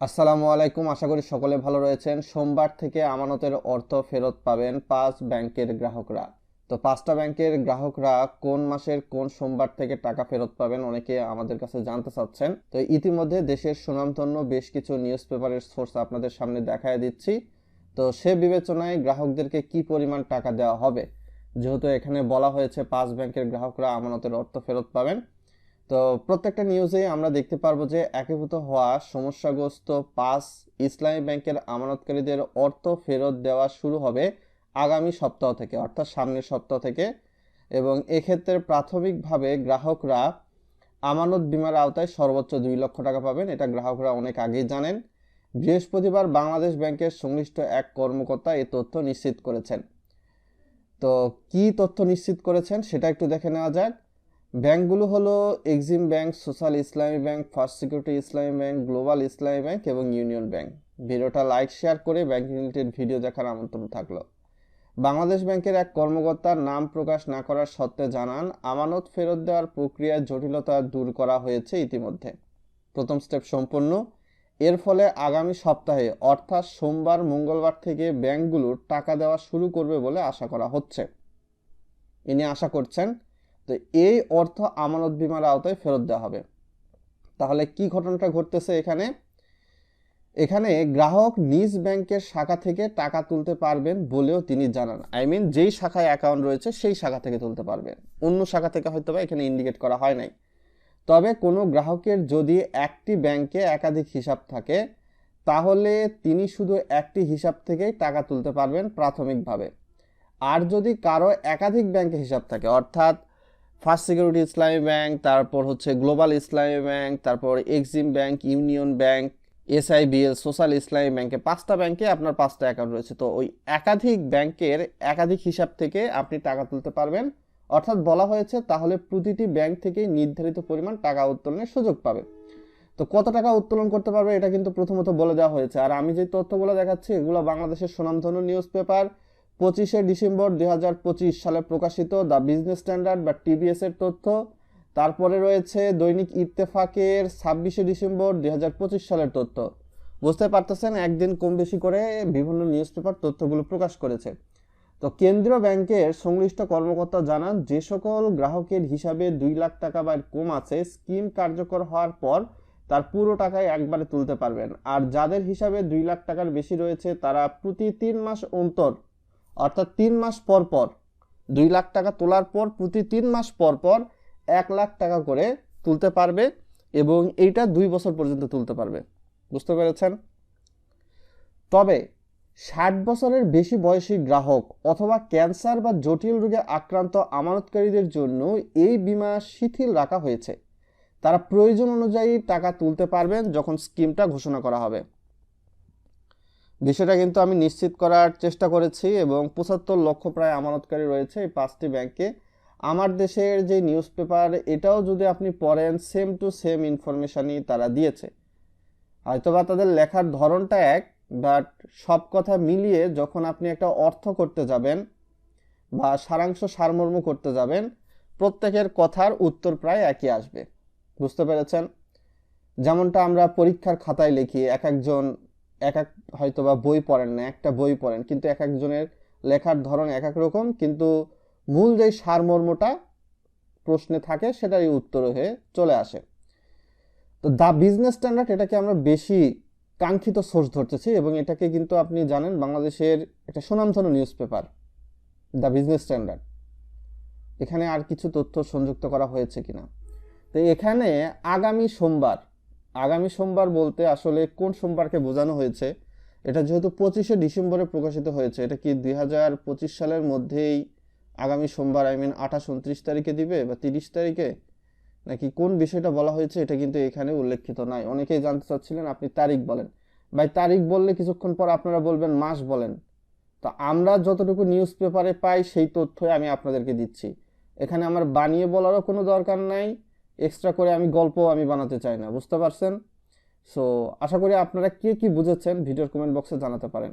আসসালামু আলাইকুম, আশা করি সকলে ভালো রয়েছেন। সোমবার থেকে আমানতের অর্থ ফেরত পাবেন 5 ব্যাংকের গ্রাহকরা। তো 5টা ব্যাংকের গ্রাহকরা কোন মাসের কোন সোমবার থেকে টাকা ফেরত পাবেন অনেকে আমাদের কাছে জানতে চাচ্ছেন। তো ইতিমধ্যে দেশের সুনামধন্য বেশ কিছু নিউজ পেপারের সোর্স আপনাদের সামনে দেখায় দিচ্ছি। তো সে বিবেচনায় গ্রাহকদেরকে কি পরিমাণ টাকা দেওয়া হবে, যেহেতু এখানে বলা হয়েছে 5 ব্যাংকের গ্রাহকরা আমানতের অর্থ ফেরত পাবেন। তো প্রত্যেকটা নিউজে আমরা দেখতে পারবো যে একীভূত হওয়া সমস্যাগ্রস্ত 5 ইসলামী ব্যাংকের আমানতকারীদের অর্থ ফেরত দেওয়া শুরু হবে আগামী সপ্তাহ থেকে, অর্থাৎ সামনের সপ্তাহ থেকে। এবং এক্ষেত্রে প্রাথমিকভাবে গ্রাহকরা আমানত বীমার আওতায় সর্বোচ্চ 2 লক্ষ টাকা পাবেন, এটা গ্রাহকরা অনেক আগেই জানেন। বৃহস্পতিবার বাংলাদেশ ব্যাংকের সংশ্লিষ্ট এক কর্মকর্তা এই তথ্য নিশ্চিত করেছেন। তো কি তথ্য নিশ্চিত করেছেন সেটা একটু দেখে নেওয়া যাক। ব্যাংকগুলো হলো এক্সিম ব্যাংক, সোশ্যাল ইসলামী ব্যাংক, ফার্স্ট সিকিউরিটি ইসলামী ব্যাংক, গ্লোবাল ইসলামী ব্যাংক এবং ইউনিয়ন ব্যাংক। ভিডিওটা লাইক শেয়ার করে ব্যাংকিং রিলেটেড ভিডিও দেখার আমন্ত্রণ থাকলো। বাংলাদেশ ব্যাংকের এক কর্মকর্তার নাম প্রকাশ না করার সত্ত্বে জানান, আমানত ফেরত দেওয়ার প্রক্রিয়ার জটিলতা দূর করা হয়েছে ইতিমধ্যে। প্রথম স্টেপ সম্পূর্ণ। এর ফলে আগামী সপ্তাহে অর্থাৎ সোমবার মঙ্গলবার থেকে ব্যাংকগুলোর টাকা দেওয়া শুরু করবে বলে আশা করা হচ্ছে। ইনি আশা করছেন তো এই অর্থ আমানত বীমার আওতায় ফেরত দেওয়া হবে। তাহলে কি ঘটনাটা ঘটতেছে এখানে? এখানে গ্রাহক নিজ ব্যাংকের শাখা থেকে টাকা তুলতে পারবেন বলেও তিনি জানান। যেই শাখায় অ্যাকাউন্ট রয়েছে সেই শাখা থেকে তুলতে পারবেন, অন্য শাখা থেকে হয়তো বা এখানে ইন্ডিকেট করা হয় নাই। তবে কোনো গ্রাহকের যদি একটি ব্যাংকে একাধিক হিসাব থাকে তাহলে তিনি শুধু একটি হিসাব থেকেই টাকা তুলতে পারবেন প্রাথমিকভাবে। আর যদি কারো একাধিক ব্যাংকে হিসাব থাকে, অর্থাৎ ফার্স্ট সিকিউরিটি ইসলামী ব্যাংক, তারপর হচ্ছে গ্লোবাল ইসলামী ব্যাংক, তারপর Exim bank, union bank, SIBL, social ইসলামী ব্যাংকে, 5টা ব্যাংকে আপনার 5টা অ্যাকাউন্ট রয়েছে, তো ওই একাধিক ব্যাংকের একাধিক হিসাব থেকে আপনি টাকা তুলতে পারবেন। অর্থাৎ বলা হয়েছে তাহলে প্রতিটি ব্যাংক থেকে নির্ধারিত পরিমাণ টাকা উত্তোলনের সুযোগ পাবে। তো কত টাকা উত্তোলন করতে পারবে এটা কিন্তু প্রথমত বলে দেওয়া হয়েছে। আর আমি যে তথ্যগুলো দেখাচ্ছি এগুলো বাংলাদেশের সুনামধন্য নিউজ পেপার 25শে ডিসেম্বর 2025 সালে প্রকাশিত দ্য বিজনেস স্ট্যান্ডার্ড বা টিবিএস এর তথ্য। তারপরে রয়েছে দৈনিক ইত্তেফাকের 26শে ডিসেম্বর 2025 সালের তথ্য। বুঝতে পারতেছেন একদিন কম বেশি করে বিভিন্ন নিউজ পেপার তথ্যগুলো প্রকাশ করেছে। তো কেন্দ্রীয় ব্যাংকের সংশ্লিষ্ট কর্মকর্তা জানান, যে সকল গ্রাহকের হিসাবে 2 লাখ টাকা বা কম আছে স্কিম কার্যকর হওয়ার পর তার পুরো টাকায় একবারে তুলতে পারবেন। আর যাদের হিসাবে 2 লাখ টাকার বেশি রয়েছে তারা প্রতি 3 মাস অন্তর, অর্থাৎ 3 মাস পর পর 2 লাখ টাকা তোলার পর প্রতি 3 মাস পর পর 1 লাখ টাকা করে তুলতে পারবে এবং এইটা 2 বছর পর্যন্ত তুলতে পারবে। বুঝতে পেরেছেন? তবে 60 বছরের বেশি বয়সী গ্রাহক অথবা ক্যান্সার বা জটিল রোগে আক্রান্ত আমানতকারীদের জন্য এই বীমা শিথিল রাখা হয়েছে। তারা প্রয়োজন অনুযায়ী টাকা তুলতে পারবেন যখন স্কিমটা ঘোষণা করা হবে। বিষয়টা কিন্তু আমি নিশ্চিত করার চেষ্টা করেছি এবং 75 লক্ষ প্রায় আমানতকারী রয়েছে এই 5টি ব্যাংকে। আমার দেশের যে নিউজ পেপার এটাও যদি আপনি পড়েন সেম টু সেম ইনফরমেশনই তারা দিয়েছে। হয়তোবা তাদের লেখার ধরনটা এক, বাট সব কথা মিলিয়ে যখন আপনি একটা অর্থ করতে যাবেন বা সারাংশ সারমর্ম করতে যাবেন প্রত্যেকের কথার উত্তর প্রায় একই আসবে। বুঝতে পেরেছেন? যেমনটা আমরা পরীক্ষার খাতায় লিখি, এক একজন এক এক হয়তোবা বই পড়েন না, একটা বই পড়েন, কিন্তু এক একজনের লেখার ধরন এক এক রকম, কিন্তু মূল যে সারমর্মটা প্রশ্নে থাকে সেটাই উত্তর হয়ে চলে আসে। তো দ্য বিজনেস স্ট্যান্ডার্ড এটাকে আমরা বেশি কাঙ্ক্ষিত সোর্স ধরতেছি এবং এটাকে কিন্তু আপনি জানেন বাংলাদেশের একটা সুনামধন্য news paper the business standard. এখানে আর কিছু তথ্য সংযুক্ত করা হয়েছে কিনা। তো এখানে আগামী সোমবার বলতে আসলে কোন সোমবারকে বোঝানো হয়েছে, এটা যেহেতু 25শে ডিসেম্বরে প্রকাশিত হয়েছে, এটা কি 2025 সালের মধ্যেই আগামী সোমবার 28 29 তারিখে দিবে বা 30 তারিখে, নাকি কোন বিষয়টা বলা হয়েছে এটা কিন্তু এখানে উল্লেখিত নাই। অনেকেই জানতে চাচ্ছিলেন আপনি তারিখ বলেন। ভাই তারিখ বললে কিছুক্ষণ পর আপনারা বলবেন মাস বলেন। তো আমরা যতটুকু নিউজ পেপারে পাই সেই তথ্যই আমি আপনাদেরকে দিচ্ছি। এখানে আমার বানিয়ে বলারও কোনো দরকার নাই, এক্সট্রা করে গল্প আমি বানাতে চাই না। বুঝতে পারছেন? সো আশা করি আপনারা কে কি বুঝেছেন ভিডিওর কমেন্ট বক্সে জানাতে পারেন।